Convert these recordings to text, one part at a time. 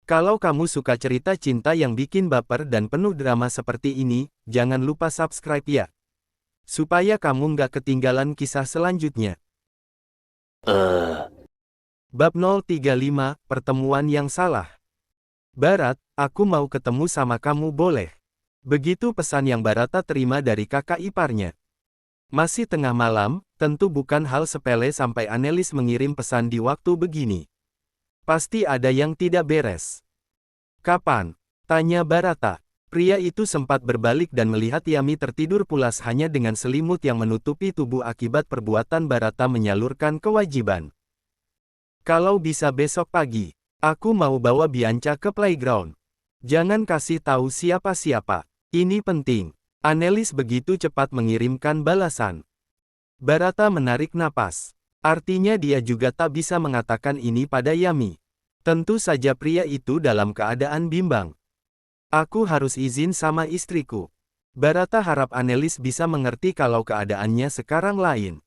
Kalau kamu suka cerita cinta yang bikin baper dan penuh drama seperti ini, jangan lupa subscribe ya. Supaya kamu nggak ketinggalan kisah selanjutnya. Bab 035, Pertemuan yang Salah. Barat, aku mau ketemu sama kamu boleh? Begitu pesan yang Barata terima dari kakak iparnya. Masih tengah malam, tentu bukan hal sepele sampai Annelies mengirim pesan di waktu begini. Pasti ada yang tidak beres. Kapan? Tanya Barata. Pria itu sempat berbalik dan melihat Yami tertidur pulas hanya dengan selimut yang menutupi tubuh akibat perbuatan Barata menyalurkan kewajiban. Kalau bisa besok pagi, aku mau bawa Bianca ke playground. Jangan kasih tahu siapa-siapa. Ini penting. Annelies begitu cepat mengirimkan balasan. Barata menarik napas. Artinya dia juga tak bisa mengatakan ini pada Yami. Tentu saja pria itu dalam keadaan bimbang. Aku harus izin sama istriku. Barata harap Annelies bisa mengerti kalau keadaannya sekarang lain.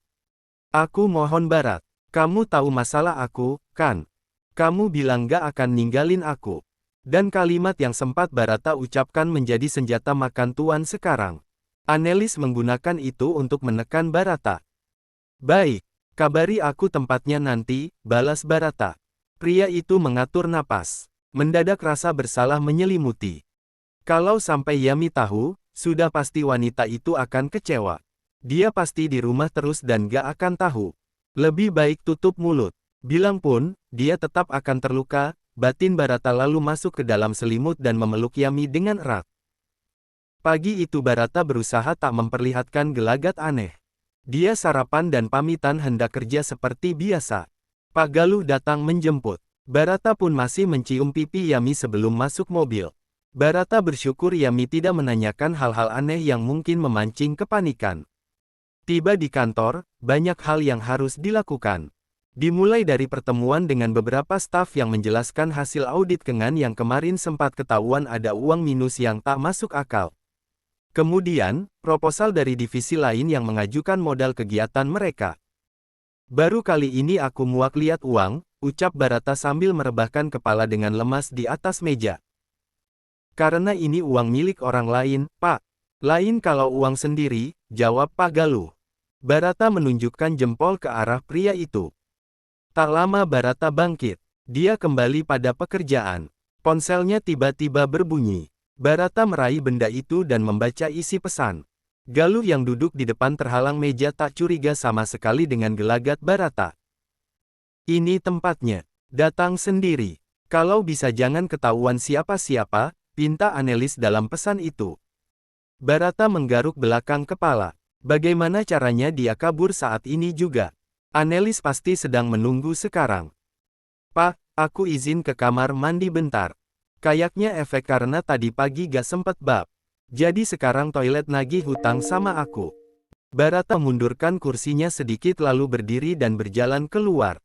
Aku mohon Barat, kamu tahu masalah aku, kan? Kamu bilang gak akan ninggalin aku. Dan kalimat yang sempat Barata ucapkan menjadi senjata makan tuan sekarang. Annelies menggunakan itu untuk menekan Barata. Baik, kabari aku tempatnya nanti, balas Barata. Pria itu mengatur napas. Mendadak rasa bersalah menyelimuti. Kalau sampai Yami tahu, sudah pasti wanita itu akan kecewa. Dia pasti di rumah terus dan gak akan tahu. Lebih baik tutup mulut. Bilang pun, dia tetap akan terluka. Batin Barata lalu masuk ke dalam selimut dan memeluk Yami dengan erat. Pagi itu Barata berusaha tak memperlihatkan gelagat aneh. Dia sarapan dan pamitan hendak kerja seperti biasa. Pak Galuh datang menjemput. Barata pun masih mencium pipi Yami sebelum masuk mobil. Barata bersyukur Yami tidak menanyakan hal-hal aneh yang mungkin memancing kepanikan. Tiba di kantor, banyak hal yang harus dilakukan. Dimulai dari pertemuan dengan beberapa staf yang menjelaskan hasil audit Kengan yang kemarin sempat ketahuan ada uang minus yang tak masuk akal. Kemudian, proposal dari divisi lain yang mengajukan modal kegiatan mereka. Baru kali ini aku muak lihat uang, ucap Barata sambil merebahkan kepala dengan lemas di atas meja. Karena ini uang milik orang lain, Pak. Lain kalau uang sendiri, jawab Pak Galuh. Barata menunjukkan jempol ke arah pria itu. Tak lama Barata bangkit. Dia kembali pada pekerjaan. Ponselnya tiba-tiba berbunyi. Barata meraih benda itu dan membaca isi pesan. Galuh yang duduk di depan terhalang meja tak curiga sama sekali dengan gelagat Barata. Ini tempatnya. Datang sendiri. Kalau bisa jangan ketahuan siapa-siapa, pinta Annelies dalam pesan itu. Barata menggaruk belakang kepala. Bagaimana caranya dia kabur saat ini juga? Annelies pasti sedang menunggu sekarang. Pak, aku izin ke kamar mandi bentar. Kayaknya efek karena tadi pagi gak sempet bab. Jadi sekarang toilet nagih hutang sama aku. Barata mundurkan kursinya sedikit lalu berdiri dan berjalan keluar.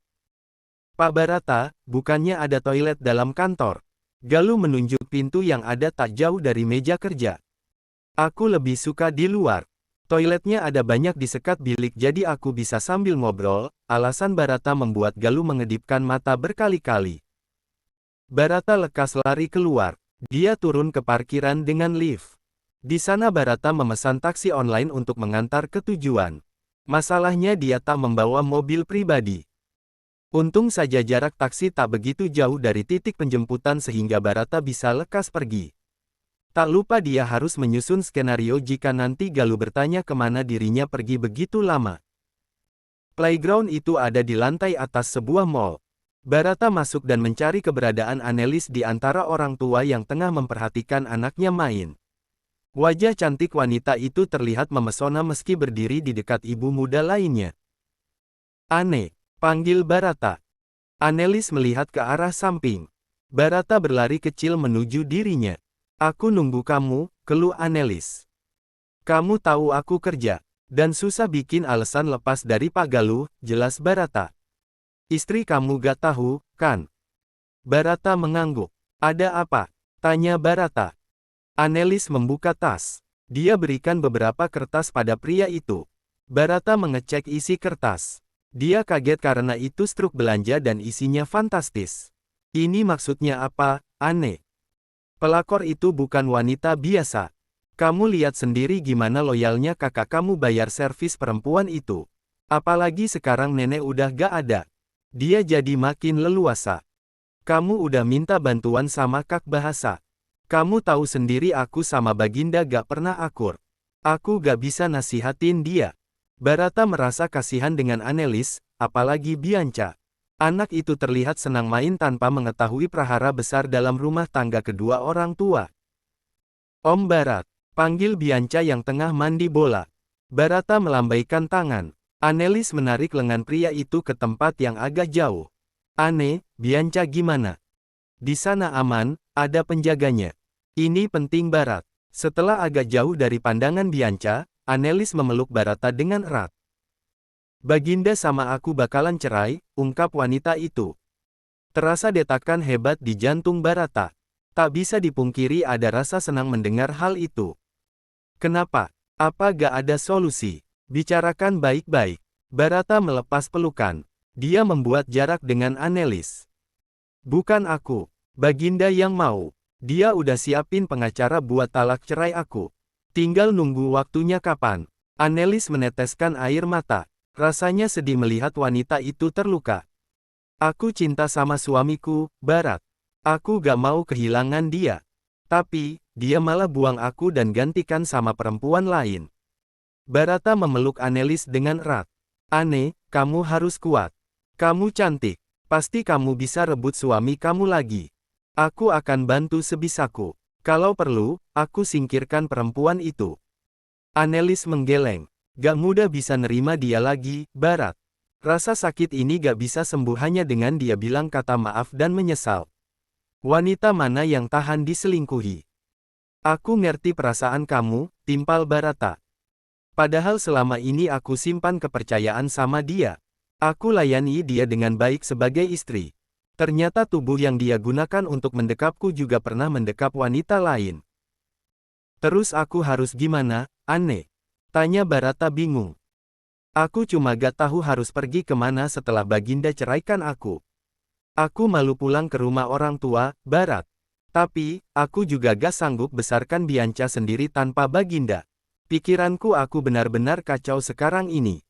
Pak Barata, bukannya ada toilet dalam kantor? Galuh menunjuk pintu yang ada tak jauh dari meja kerja. Aku lebih suka di luar. Toiletnya ada banyak di sekat bilik jadi aku bisa sambil ngobrol. Alasan Barata membuat Galuh mengedipkan mata berkali-kali. Barata lekas lari keluar. Dia turun ke parkiran dengan lift. Di sana Barata memesan taksi online untuk mengantar ke tujuan. Masalahnya dia tak membawa mobil pribadi. Untung saja jarak taksi tak begitu jauh dari titik penjemputan sehingga Barata bisa lekas pergi. Tak lupa dia harus menyusun skenario jika nanti Galuh bertanya kemana dirinya pergi begitu lama. Playground itu ada di lantai atas sebuah mall. Barata masuk dan mencari keberadaan Annelies di antara orang tua yang tengah memperhatikan anaknya main. Wajah cantik wanita itu terlihat memesona meski berdiri di dekat ibu muda lainnya. Anne, panggil Barata. Annelies melihat ke arah samping. Barata berlari kecil menuju dirinya. Aku nunggu kamu, keluh Annelies. Kamu tahu aku kerja, dan susah bikin alasan lepas dari Pak Galuh, jelas Barata. Istri kamu gak tahu, kan? Barata mengangguk. Ada apa? Tanya Barata. Annelies membuka tas. Dia berikan beberapa kertas pada pria itu. Barata mengecek isi kertas. Dia kaget karena itu struk belanja dan isinya fantastis. Ini maksudnya apa, aneh? Pelakor itu bukan wanita biasa. Kamu lihat sendiri gimana loyalnya kakak kamu bayar servis perempuan itu. Apalagi sekarang nenek udah gak ada. Dia jadi makin leluasa. Kamu udah minta bantuan sama Kak Bahasa. Kamu tahu sendiri aku sama Baginda gak pernah akur. Aku gak bisa nasihatin dia. Barata merasa kasihan dengan Annelies, apalagi Bianca. Anak itu terlihat senang main tanpa mengetahui prahara besar dalam rumah tangga kedua orang tua. Om Barat, panggil Bianca yang tengah mandi bola. Barata melambaikan tangan. Annelies menarik lengan pria itu ke tempat yang agak jauh. Aneh, Bianca gimana? Di sana aman, ada penjaganya. Ini penting Barat. Setelah agak jauh dari pandangan Bianca, Annelies memeluk Barata dengan erat. Baginda sama aku bakalan cerai, ungkap wanita itu. Terasa detakan hebat di jantung Barata. Tak bisa dipungkiri ada rasa senang mendengar hal itu. Kenapa? Apa gak ada solusi? Bicarakan baik-baik. Barata melepas pelukan. Dia membuat jarak dengan Annelies. Bukan aku. Baginda yang mau. Dia udah siapin pengacara buat talak cerai aku. Tinggal nunggu waktunya kapan. Annelies meneteskan air mata. Rasanya sedih melihat wanita itu terluka. Aku cinta sama suamiku, Barat. Aku gak mau kehilangan dia. Tapi, dia malah buang aku dan gantikan sama perempuan lain. Barata memeluk Annelies dengan erat. Aneh, kamu harus kuat. Kamu cantik. Pasti kamu bisa rebut suami kamu lagi. Aku akan bantu sebisaku. Kalau perlu, aku singkirkan perempuan itu. Annelies menggeleng. Gak mudah bisa nerima dia lagi, Barat. Rasa sakit ini gak bisa sembuh hanya dengan dia bilang kata maaf dan menyesal. Wanita mana yang tahan diselingkuhi? Aku ngerti perasaan kamu, timpal Barata. Padahal selama ini aku simpan kepercayaan sama dia. Aku layani dia dengan baik sebagai istri. Ternyata tubuh yang dia gunakan untuk mendekapku juga pernah mendekap wanita lain. Terus aku harus gimana, Aneh? Tanya Barata bingung. Aku cuma gak tahu harus pergi kemana setelah Baginda ceraikan aku. Aku malu pulang ke rumah orang tua, Barat. Tapi, aku juga gak sanggup besarkan Bianca sendiri tanpa Baginda. Pikiranku aku benar-benar kacau sekarang ini.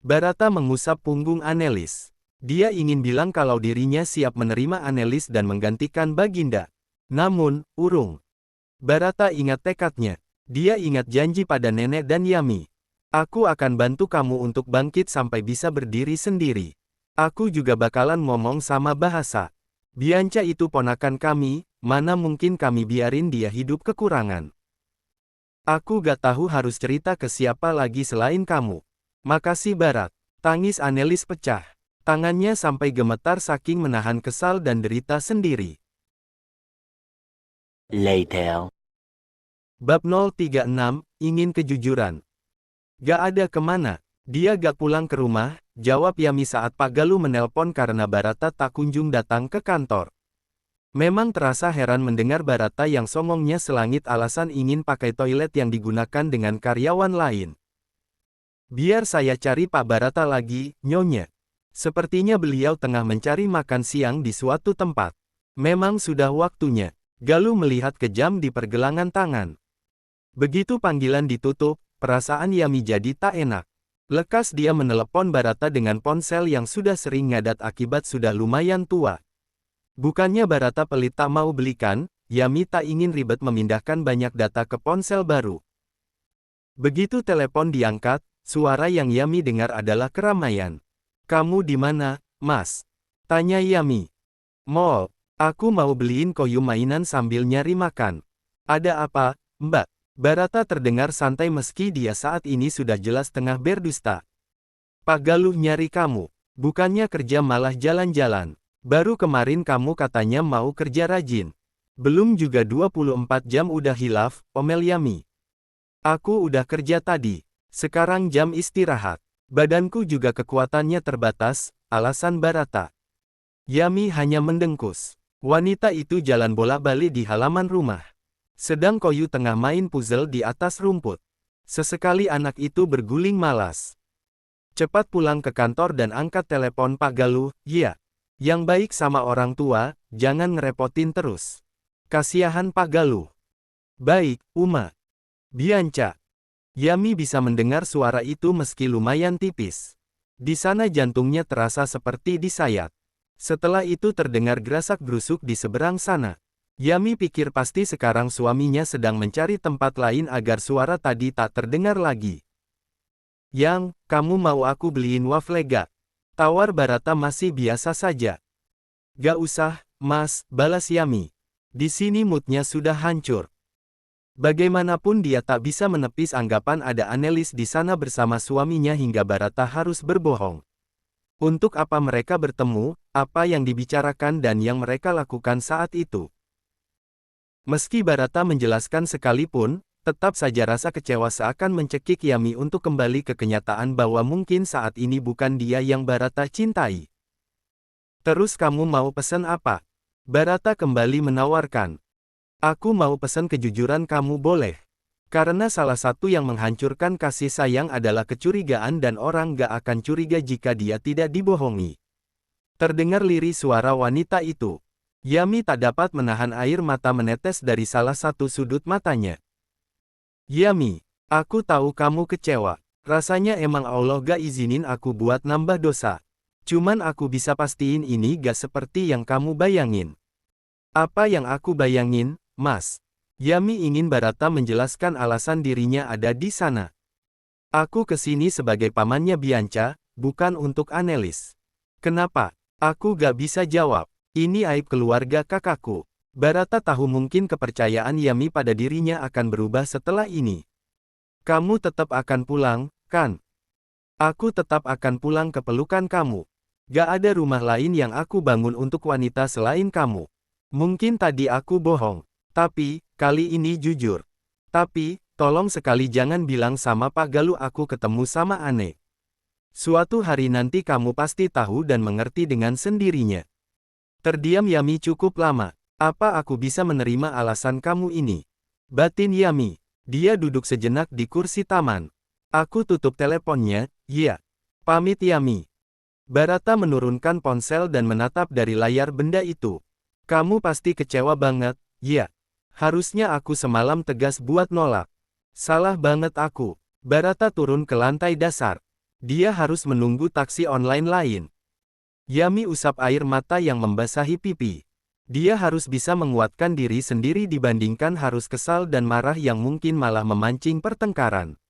Barata mengusap punggung Annelies. Dia ingin bilang kalau dirinya siap menerima Annelies dan menggantikan Baginda. Namun, urung. Barata ingat tekadnya. Dia ingat janji pada nenek dan Yami. Aku akan bantu kamu untuk bangkit sampai bisa berdiri sendiri. Aku juga bakalan ngomong sama Bahasa. Bianca itu ponakan kami, mana mungkin kami biarin dia hidup kekurangan. Aku gak tahu harus cerita ke siapa lagi selain kamu. Makasih Barat. Tangis Annelies pecah. Tangannya sampai gemetar saking menahan kesal dan derita sendiri. Later. Bab 036, ingin kejujuran. Gak ada kemana. Dia gak pulang ke rumah, jawab Yami saat Pak Galuh menelpon karena Barata tak kunjung datang ke kantor. Memang terasa heran mendengar Barata yang songongnya selangit alasan ingin pakai toilet yang digunakan dengan karyawan lain. Biar saya cari Pak Barata lagi, Nyonya. Sepertinya beliau tengah mencari makan siang di suatu tempat. Memang sudah waktunya. Galuh melihat ke jam di pergelangan tangan. Begitu panggilan ditutup, perasaan Yami jadi tak enak. Lekas dia menelepon Barata dengan ponsel yang sudah sering ngadat akibat sudah lumayan tua. Bukannya Barata pelit tak mau belikan, Yami tak ingin ribet memindahkan banyak data ke ponsel baru. Begitu telepon diangkat, suara yang Yami dengar adalah keramaian. Kamu di mana, Mas? Tanya Yami. Mall. Aku mau beliin koyu mainan sambil nyari makan. Ada apa, Mbak? Barata terdengar santai meski dia saat ini sudah jelas tengah berdusta. Pak Galuh nyari kamu. Bukannya kerja malah jalan-jalan. Baru kemarin kamu katanya mau kerja rajin. Belum juga 24 jam udah hilaf, omel Yami. Aku udah kerja tadi. Sekarang jam istirahat. Badanku juga kekuatannya terbatas, alasan Barata. Yami hanya mendengkus. Wanita itu jalan bolak-balik di halaman rumah. Sedang Koyu tengah main puzzle di atas rumput. Sesekali anak itu berguling malas. Cepat pulang ke kantor dan angkat telepon Pak Galuh, ya. Yang baik sama orang tua, jangan ngerepotin terus. Kasihan Pak Galuh. Baik, Uma. Bianca. Yami bisa mendengar suara itu meski lumayan tipis. Di sana jantungnya terasa seperti disayat. Setelah itu terdengar gerasak-gerusuk di seberang sana. Yami pikir pasti sekarang suaminya sedang mencari tempat lain agar suara tadi tak terdengar lagi. Yang, kamu mau aku beliin wafle gak? Tawar Barata masih biasa saja. Gak usah, Mas, balas Yami. Di sini moodnya sudah hancur. Bagaimanapun dia tak bisa menepis anggapan ada Annelies di sana bersama suaminya hingga Barata harus berbohong. Untuk apa mereka bertemu, apa yang dibicarakan dan yang mereka lakukan saat itu. Meski Barata menjelaskan sekalipun, tetap saja rasa kecewa seakan mencekik Yami untuk kembali ke kenyataan bahwa mungkin saat ini bukan dia yang Barata cintai. Terus kamu mau pesan apa? Barata kembali menawarkan. Aku mau pesan kejujuran kamu boleh. Karena salah satu yang menghancurkan kasih sayang adalah kecurigaan dan orang gak akan curiga jika dia tidak dibohongi. Terdengar lirih suara wanita itu. Yami tak dapat menahan air mata menetes dari salah satu sudut matanya. Yami, aku tahu kamu kecewa. Rasanya emang Allah gak izinin aku buat nambah dosa. Cuman aku bisa pastiin ini gak seperti yang kamu bayangin. Apa yang aku bayangin, Mas? Yami ingin Barata menjelaskan alasan dirinya ada di sana. Aku kesini sebagai pamannya Bianca, bukan untuk Annelies. Kenapa? Aku gak bisa jawab. Ini aib keluarga kakakku. Barata tahu mungkin kepercayaan Yami pada dirinya akan berubah setelah ini. Kamu tetap akan pulang, kan? Aku tetap akan pulang ke pelukan kamu. Gak ada rumah lain yang aku bangun untuk wanita selain kamu. Mungkin tadi aku bohong. Tapi, kali ini jujur. Tapi, tolong sekali jangan bilang sama Pak Galuh aku ketemu sama Anne. Suatu hari nanti kamu pasti tahu dan mengerti dengan sendirinya. Terdiam Yami cukup lama. Apa aku bisa menerima alasan kamu ini? Batin Yami. Dia duduk sejenak di kursi taman. Aku tutup teleponnya, ya. Pamit Yami. Barata menurunkan ponsel dan menatap dari layar benda itu. Kamu pasti kecewa banget, ya. Harusnya aku semalam tegas buat nolak. Salah banget aku. Barata turun ke lantai dasar. Dia harus menunggu taksi online lain. Yami usap air mata yang membasahi pipi. Dia harus bisa menguatkan diri sendiri dibandingkan harus kesal dan marah yang mungkin malah memancing pertengkaran.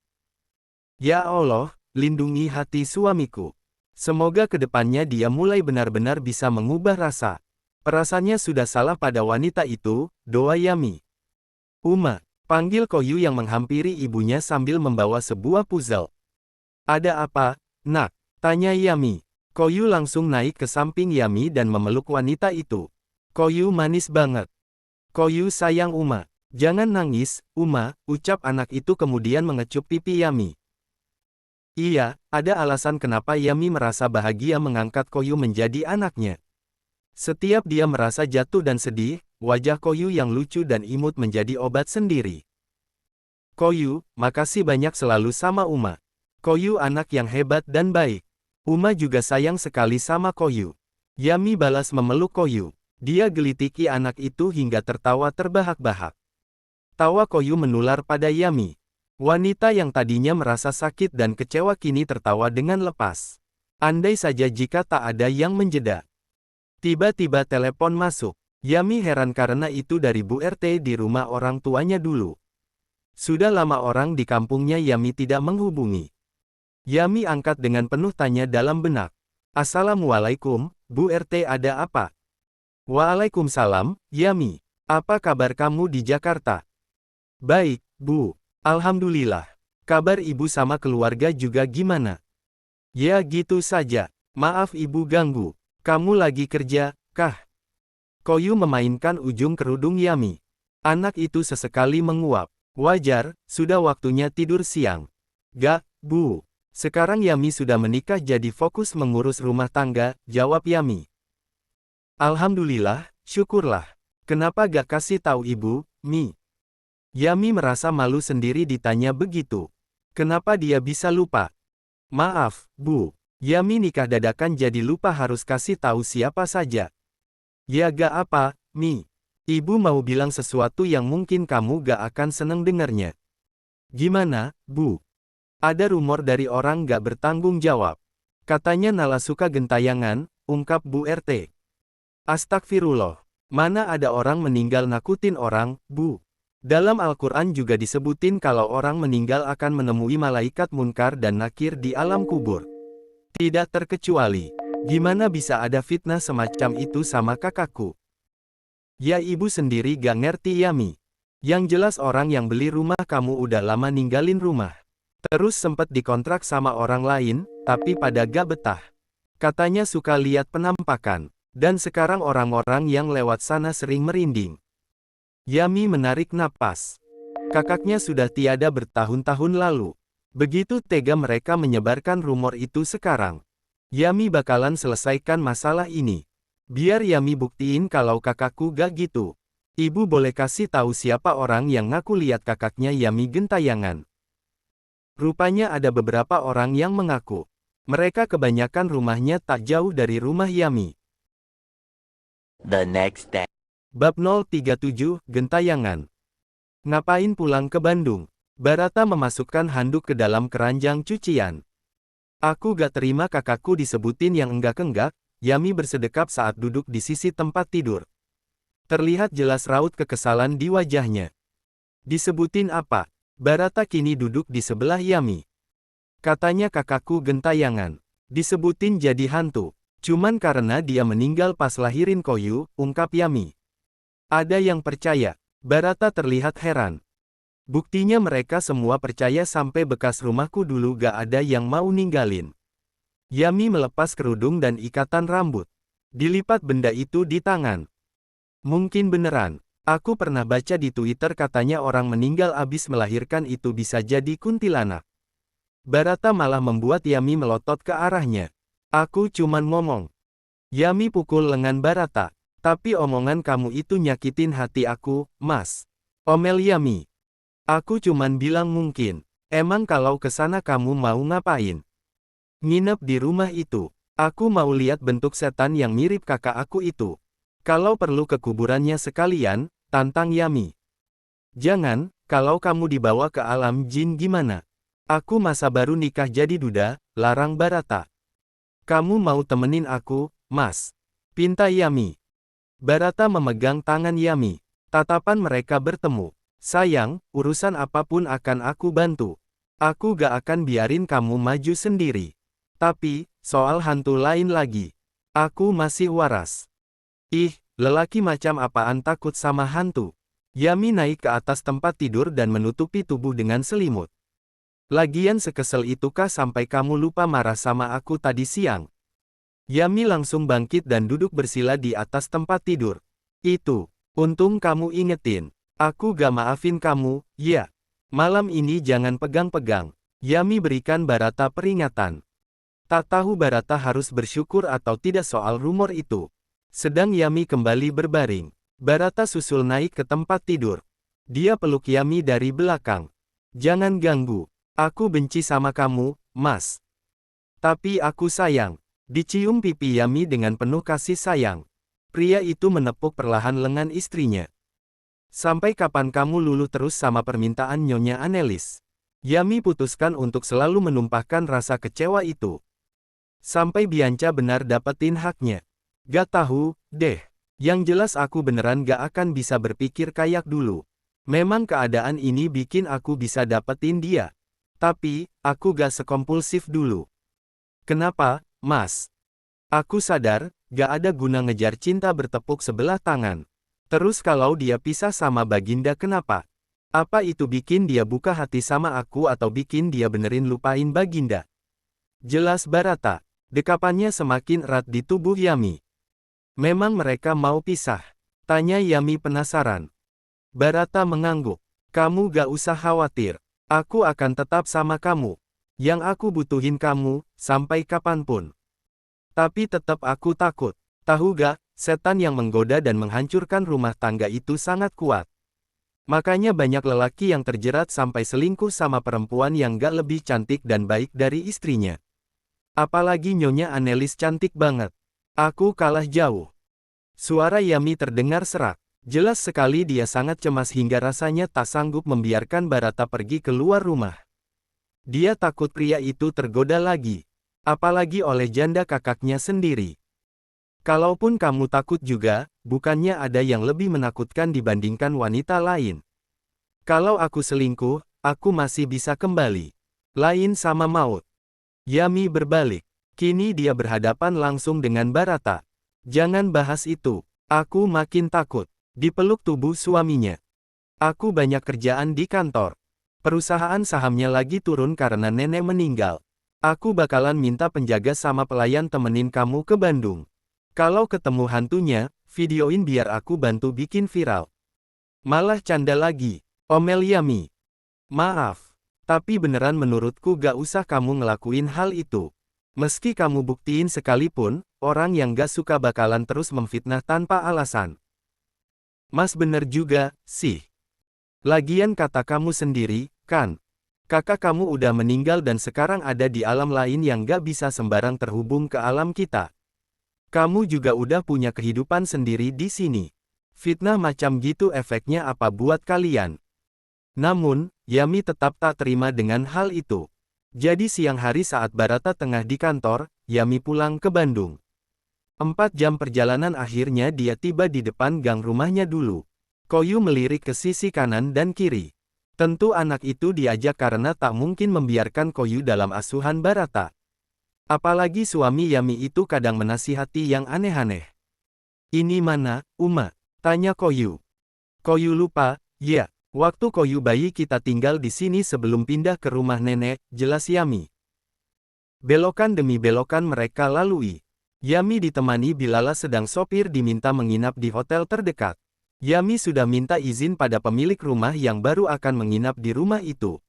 Ya Allah, lindungi hati suamiku. Semoga kedepannya dia mulai benar-benar bisa mengubah rasa. Perasaannya sudah salah pada wanita itu, doa Yami. Uma, panggil Koyu yang menghampiri ibunya sambil membawa sebuah puzzle. Ada apa, nak? Tanya Yami. Koyu langsung naik ke samping Yami dan memeluk wanita itu. Koyu manis banget. Koyu sayang Uma. Jangan nangis, Uma, ucap anak itu kemudian mengecup pipi Yami. Iya, ada alasan kenapa Yami merasa bahagia mengangkat Koyu menjadi anaknya. Setiap dia merasa jatuh dan sedih, wajah Koyu yang lucu dan imut menjadi obat sendiri. Koyu, makasih banyak selalu sama Uma. Koyu anak yang hebat dan baik. Uma juga sayang sekali sama Koyu. Yami balas memeluk Koyu. Dia gelitiki anak itu hingga tertawa terbahak-bahak. Tawa Koyu menular pada Yami. Wanita yang tadinya merasa sakit dan kecewa kini tertawa dengan lepas. Andai saja jika tak ada yang menjeda. Tiba-tiba telepon masuk. Yami heran karena itu dari Bu RT di rumah orang tuanya dulu. Sudah lama orang di kampungnya Yami tidak menghubungi. Yami angkat dengan penuh tanya dalam benak. Assalamualaikum, Bu RT ada apa? Waalaikumsalam, Yami. Apa kabar kamu di Jakarta? Baik, Bu. Alhamdulillah. Kabar ibu sama keluarga juga gimana? Ya gitu saja. Maaf ibu ganggu. Kamu lagi kerja, kah? Koyu memainkan ujung kerudung Yami. Anak itu sesekali menguap. Wajar, sudah waktunya tidur siang. Gak, Bu. Sekarang Yami sudah menikah jadi fokus mengurus rumah tangga, jawab Yami. Alhamdulillah, syukurlah. Kenapa gak kasih tahu ibu, Mi? Yami merasa malu sendiri ditanya begitu. Kenapa dia bisa lupa? Maaf, Bu. Yami nikah dadakan jadi lupa harus kasih tahu siapa saja. Ya gak apa, Mi. Ibu mau bilang sesuatu yang mungkin kamu gak akan seneng dengernya. Gimana, Bu? Ada rumor dari orang gak bertanggung jawab. Katanya Nala suka gentayangan, ungkap Bu RT. Astagfirullah. Mana ada orang meninggal nakutin orang, Bu? Dalam Al-Quran juga disebutin kalau orang meninggal akan menemui malaikat munkar dan nakir di alam kubur. Tidak terkecuali. Gimana bisa ada fitnah semacam itu sama kakakku? Ya ibu sendiri gak ngerti ya Mi. Yang jelas orang yang beli rumah kamu udah lama ninggalin rumah. Terus sempet dikontrak sama orang lain, tapi pada gak betah. Katanya suka lihat penampakan. Dan sekarang orang-orang yang lewat sana sering merinding. Yami menarik napas. Kakaknya sudah tiada bertahun-tahun lalu. Begitu tega mereka menyebarkan rumor itu sekarang. Yami bakalan selesaikan masalah ini. Biar Yami buktiin kalau kakakku gak gitu. Ibu boleh kasih tahu siapa orang yang ngaku lihat kakaknya Yami gentayangan. Rupanya ada beberapa orang yang mengaku. Mereka kebanyakan rumahnya tak jauh dari rumah Yami. The next day. Bab 037, Gentayangan. Ngapain pulang ke Bandung? Barata memasukkan handuk ke dalam keranjang cucian. Aku gak terima kakakku disebutin yang enggak-enggak. Yami bersedekap saat duduk di sisi tempat tidur. Terlihat jelas raut kekesalan di wajahnya. Disebutin apa? Barata kini duduk di sebelah Yami. Katanya kakakku gentayangan. Disebutin jadi hantu. Cuman karena dia meninggal pas lahirin Koyu, ungkap Yami. Ada yang percaya. Barata terlihat heran. Buktinya mereka semua percaya sampai bekas rumahku dulu gak ada yang mau ninggalin. Yami melepas kerudung dan ikatan rambut. Dilipat benda itu di tangan. Mungkin beneran. Aku pernah baca di Twitter katanya orang meninggal abis melahirkan itu bisa jadi kuntilanak. Barata malah membuat Yami melotot ke arahnya. Aku cuman ngomong. Yami pukul lengan Barata. Tapi omongan kamu itu nyakitin hati aku, Mas. Omel Yami. Aku cuman bilang mungkin. Emang kalau kesana kamu mau ngapain? Nginep di rumah itu. Aku mau lihat bentuk setan yang mirip kakak aku itu. Kalau perlu ke kuburannya sekalian, tantang Yami. Jangan, kalau kamu dibawa ke alam jin gimana? Aku masa baru nikah jadi duda, larang Barata. Kamu mau temenin aku, Mas? Pinta Yami. Barata memegang tangan Yami. Tatapan mereka bertemu. Sayang, urusan apapun akan aku bantu. Aku gak akan biarin kamu maju sendiri. Tapi, soal hantu lain lagi. Aku masih waras. Ih, lelaki macam apaan takut sama hantu? Yami naik ke atas tempat tidur dan menutupi tubuh dengan selimut. Lagian sekesel itukah sampai kamu lupa marah sama aku tadi siang? Yami langsung bangkit dan duduk bersila di atas tempat tidur. Itu, untung kamu ingetin. Aku gak maafin kamu, ya. Malam ini jangan pegang-pegang. Yami berikan Barata peringatan. Tak tahu Barata harus bersyukur atau tidak soal rumor itu. Sedang Yami kembali berbaring. Barata susul naik ke tempat tidur. Dia peluk Yami dari belakang. Jangan ganggu. Aku benci sama kamu, Mas. Tapi aku sayang. Dicium pipi Yami dengan penuh kasih sayang. Pria itu menepuk perlahan lengan istrinya. Sampai kapan kamu luluh terus sama permintaan Nyonya Annelies? Yami putuskan untuk selalu menumpahkan rasa kecewa itu. Sampai Bianca benar dapetin haknya. Gak tahu, deh. Yang jelas aku beneran gak akan bisa berpikir kayak dulu. Memang keadaan ini bikin aku bisa dapetin dia. Tapi, aku gak sekompulsif dulu. Kenapa, Mas? Aku sadar, gak ada guna ngejar cinta bertepuk sebelah tangan. Terus kalau dia pisah sama Baginda kenapa? Apa itu bikin dia buka hati sama aku atau bikin dia benerin lupain Baginda? Jelas Barata. Dekapannya semakin erat di tubuh Yami. Memang mereka mau pisah? Tanya Yami penasaran. Barata mengangguk. Kamu gak usah khawatir. Aku akan tetap sama kamu. Yang aku butuhin kamu, sampai kapanpun. Tapi tetap aku takut. Tahu gak, setan yang menggoda dan menghancurkan rumah tangga itu sangat kuat. Makanya banyak lelaki yang terjerat sampai selingkuh sama perempuan yang gak lebih cantik dan baik dari istrinya. Apalagi Nyonya Annelies cantik banget. Aku kalah jauh. Suara Yami terdengar serak. Jelas sekali dia sangat cemas hingga rasanya tak sanggup membiarkan Barata pergi keluar rumah. Dia takut pria itu tergoda lagi. Apalagi oleh janda kakaknya sendiri. Kalaupun kamu takut juga, bukannya ada yang lebih menakutkan dibandingkan wanita lain. Kalau aku selingkuh, aku masih bisa kembali. Lain sama maut. Yami berbalik. Kini dia berhadapan langsung dengan Barata. Jangan bahas itu. Aku makin takut. Dipeluk tubuh suaminya. Aku banyak kerjaan di kantor. Perusahaan sahamnya lagi turun karena nenek meninggal. Aku bakalan minta penjaga sama pelayan temenin kamu ke Bandung. Kalau ketemu hantunya, videoin biar aku bantu bikin viral. Malah canda lagi. Omel Yami. Maaf. Tapi beneran menurutku gak usah kamu ngelakuin hal itu. Meski kamu buktiin sekalipun, orang yang gak suka bakalan terus memfitnah tanpa alasan. Mas bener juga, sih. Lagian kata kamu sendiri, kan? Kakak kamu udah meninggal dan sekarang ada di alam lain yang gak bisa sembarang terhubung ke alam kita. Kamu juga udah punya kehidupan sendiri di sini. Fitnah macam gitu efeknya apa buat kalian? Namun, Yami tetap tak terima dengan hal itu. Jadi siang hari saat Barata tengah di kantor, Yami pulang ke Bandung. 4 jam perjalanan akhirnya dia tiba di depan gang rumahnya dulu. Koyu melirik ke sisi kanan dan kiri. Tentu anak itu diajak karena tak mungkin membiarkan Koyu dalam asuhan Barata. Apalagi suami Yami itu kadang menasihati yang aneh-aneh. Ini mana, Uma? Tanya Koyu. Koyu lupa, ya, waktu Koyu bayi kita tinggal di sini sebelum pindah ke rumah nenek, jelas Yami. Belokan demi belokan mereka lalui. Yami ditemani Bilala sedang sopir diminta menginap di hotel terdekat. Yami sudah minta izin pada pemilik rumah yang baru akan menginap di rumah itu.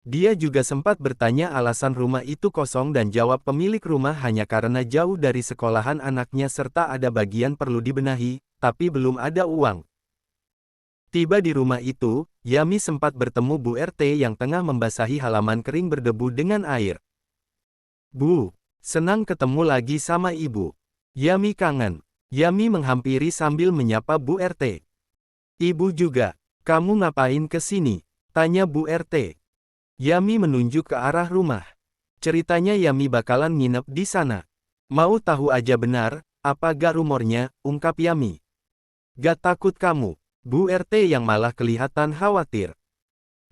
Dia juga sempat bertanya alasan rumah itu kosong dan jawab pemilik rumah hanya karena jauh dari sekolahan anaknya serta ada bagian perlu dibenahi, tapi belum ada uang. Tiba di rumah itu, Yami sempat bertemu Bu RT yang tengah membasahi halaman kering berdebu dengan air. Bu, senang ketemu lagi sama ibu. Yami kangen. Yami menghampiri sambil menyapa Bu RT. Ibu juga. Kamu ngapain ke sini? Tanya Bu RT. Yami menunjuk ke arah rumah. Ceritanya Yami bakalan nginep di sana. Mau tahu aja benar, apa gak rumornya, ungkap Yami. Gak takut kamu, Bu RT yang malah kelihatan khawatir.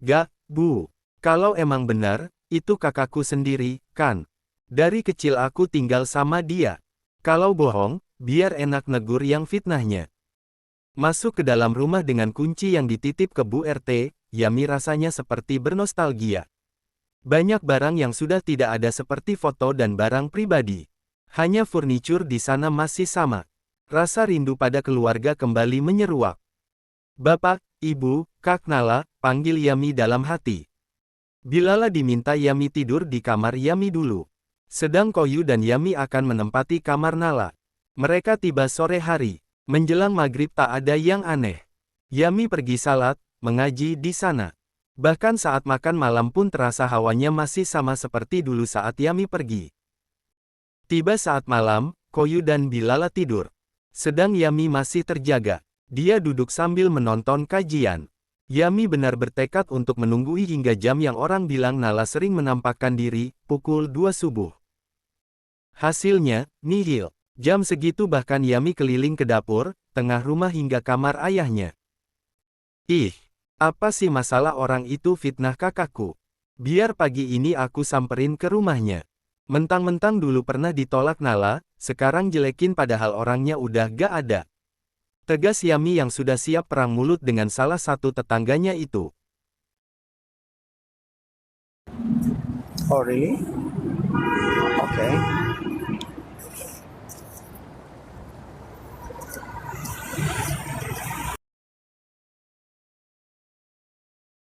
Gak, Bu. Kalau emang benar, itu kakakku sendiri, kan? Dari kecil aku tinggal sama dia. Kalau bohong, biar enak negur yang fitnahnya. Masuk ke dalam rumah dengan kunci yang dititip ke Bu RT, Yami rasanya seperti bernostalgia. Banyak barang yang sudah tidak ada seperti foto dan barang pribadi. Hanya furnitur di sana masih sama. Rasa rindu pada keluarga kembali menyeruak. Bapak, Ibu, Kak Nala, panggil Yami dalam hati. Bilala diminta Yami tidur di kamar Yami dulu. Sedang Koyu dan Yami akan menempati kamar Nala. Mereka tiba sore hari. Menjelang maghrib tak ada yang aneh. Yami pergi salat, mengaji di sana. Bahkan saat makan malam pun terasa hawanya masih sama seperti dulu saat Yami pergi. Tiba saat malam, Koyu dan Bilala tidur. Sedang Yami masih terjaga. Dia duduk sambil menonton kajian. Yami benar bertekad untuk menunggu hingga jam yang orang bilang Nala sering menampakkan diri, pukul 2 subuh. Hasilnya, nihil. Jam segitu bahkan Yami keliling ke dapur, tengah rumah hingga kamar ayahnya. Ih, apa sih masalah orang itu fitnah kakakku? Biar pagi ini aku samperin ke rumahnya. Mentang-mentang dulu pernah ditolak Nala, sekarang jelekin padahal orangnya udah gak ada. Tegas Yami yang sudah siap perang mulut dengan salah satu tetangganya itu. Oh really?